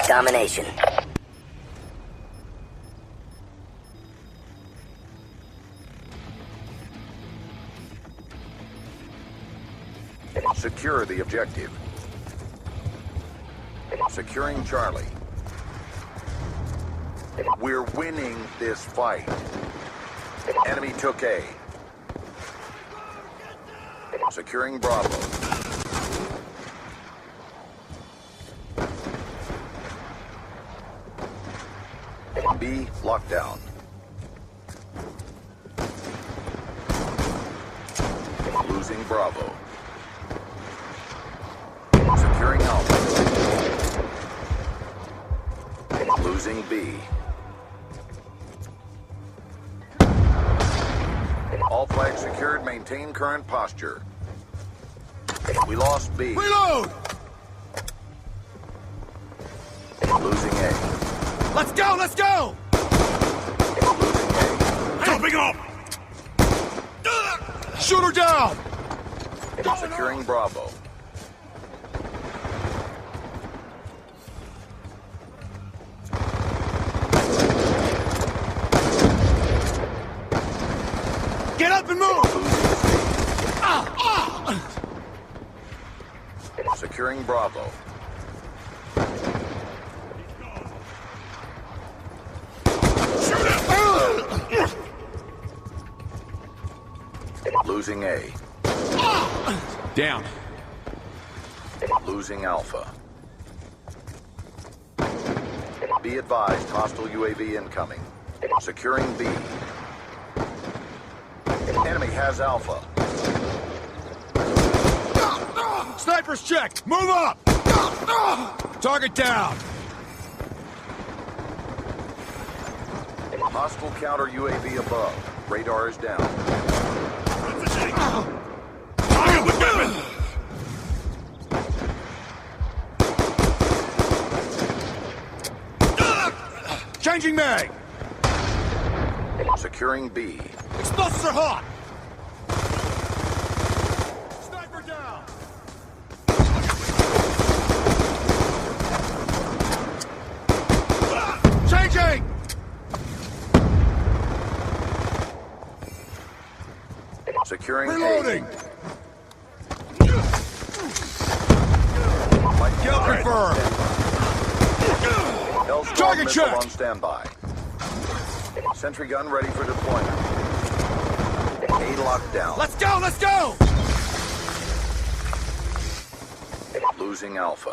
Domination. Secure the objective. Securing Charlie. We're winning this fight. Enemy took A. Securing Bravo. B locked down. Losing Bravo. Securing Alpha. Losing B. All flags secured. Maintain current posture. We lost B. Reload! Losing A. Let's go, let's go! Losing A. Jumping up! Shoot her down! Securing Bravo. Get up and move! Securing Bravo. Losing A. Down. Losing Alpha. Be advised, hostile UAV incoming. Securing B. Enemy has Alpha. Sniper's checked! Move up! Target down! Hostile counter UAV above. Radar is down. Target with weapon! Changing mag! Securing B. Explosives are hot! Sniper down! Changing! Securing Reloading! A. Kill confirmed! Hellstorm Target missile check. on standby. Sentry gun ready for deployment. A locked down. Let's go, let's go! Losing Alpha.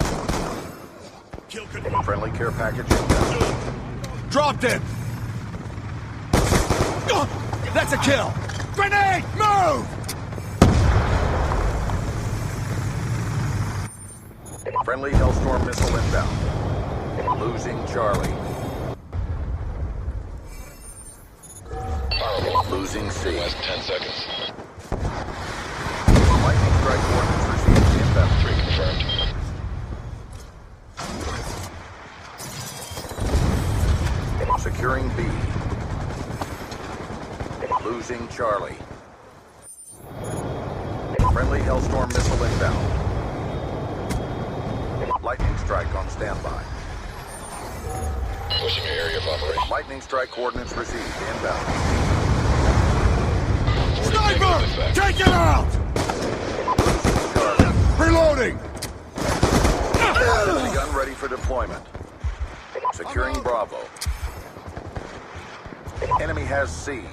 Kill confirmed. Friendly care package inbound. Dropped it! That's a kill! Grenade! Move! Friendly Hellstorm missile inbound. Losing Charlie. Losing C. Last 10 seconds. Lightning strike coordinates received inbound. 3 confirmed. Securing B. Losing Charlie. Friendly Hellstorm missile inbound. Lightning strike on standby. Pushing your area of operation. Lightning strike coordinates received inbound. Sniper! Take it out! Charlie. Reloading! Sentry gun ready for deployment. Securing Bravo. Enemy has C.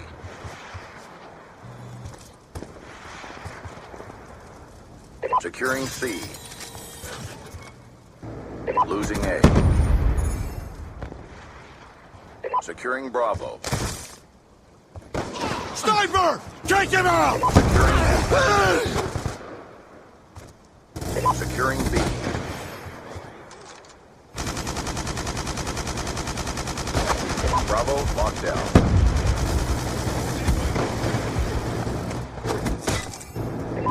Securing C. Losing A. Securing Bravo. Sniper! Take him out! Securing B. Bravo locked down.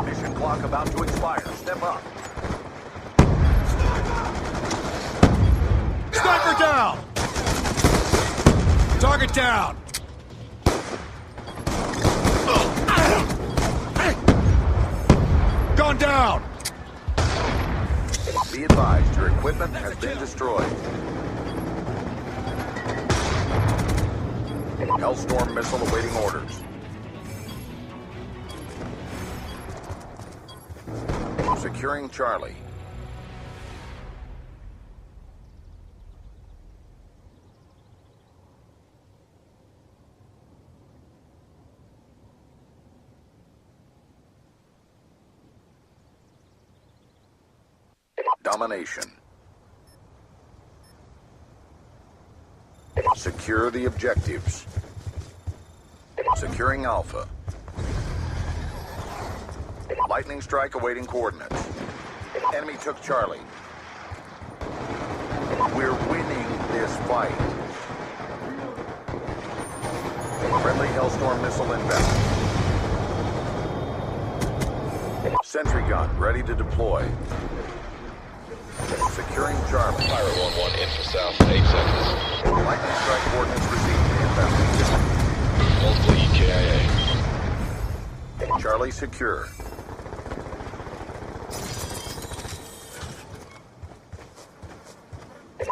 Mission clock about to expire. Step up. Sniper down! Target down! Gone down! Be Be advised, your equipment has been destroyed. Hellstorm missile awaiting orders. Securing Charlie. Domination. Secure the objectives. Securing Alpha. Lightning strike awaiting coordinates. Enemy took Charlie. We're winning this fight. Friendly Hellstorm missile inbound. Sentry gun ready to deploy. Securing Charlie. Pirate 1-1 in for south, 8 seconds. Lightning strike coordinates received. Inbound. Multiple EKIA. Charlie secure.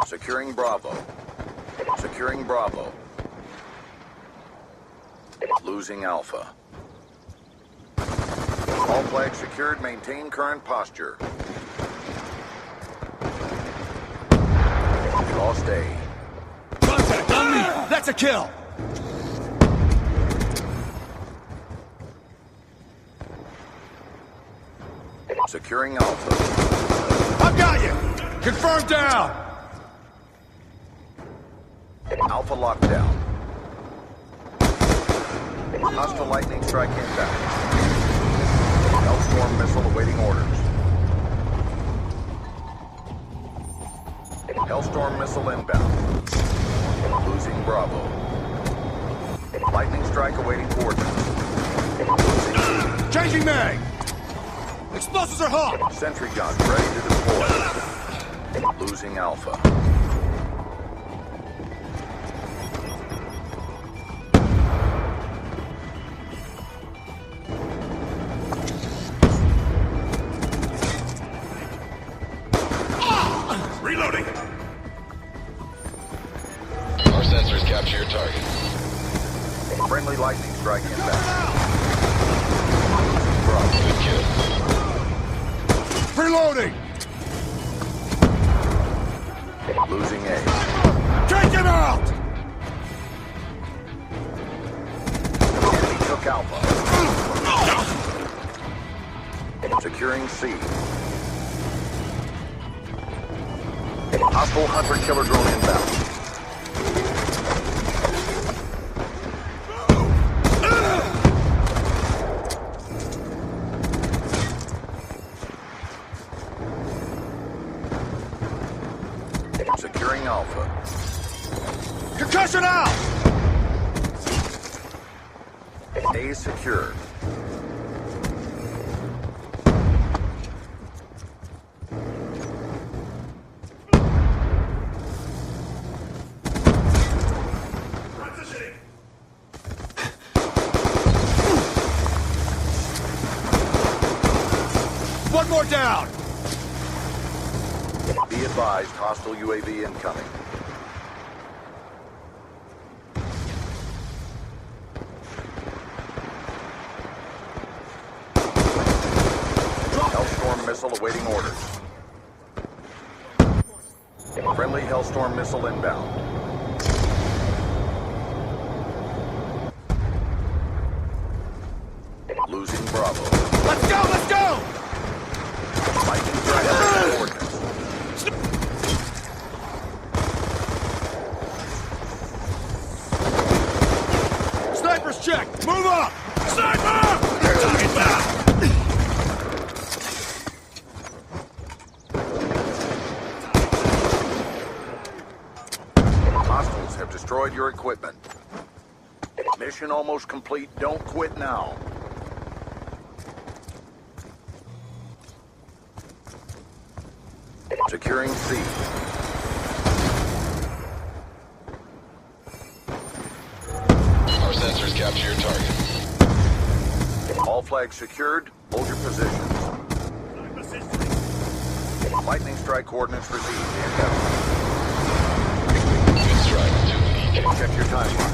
Securing Bravo. Securing Bravo. Losing Alpha. All flags secured. Maintain current posture. Lost A. Contact on me! That's a kill! Securing Alpha. I've got you! Confirmed down! Alpha lockdown. Hostile lightning strike inbound. Hellstorm missile awaiting orders. Hellstorm missile inbound. Losing Bravo. Lightning strike awaiting coordinates. Losing B. Changing mag! Explosives are hot! Sentry gun ready to deploy. Losing Alpha. Reloading! Our sensors capture your target. Friendly lightning strike inbound. Bravo. Good kill. Reloading! Losing A. Take him out! Enemy took Alpha. Securing C. Hostile hunter-killer drone inbound. Securing Alpha. Concussion out! A secured. One more down! Be advised, hostile UAV incoming. Hellstorm missile awaiting orders. Friendly Hellstorm missile inbound. Losing Bravo. Let's go, let's go! Lightning strike awaiting coordinates. Sniper's checked! Move up! Sniper! Target back! Hostiles have destroyed your equipment. Mission almost complete. Don't quit now. Securing C. Our sensors capture your target. All flags secured. Hold your positions. Lightning strike coordinates received. Incoming. Good strike to EK. Check your timeline.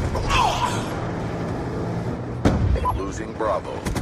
Losing Bravo.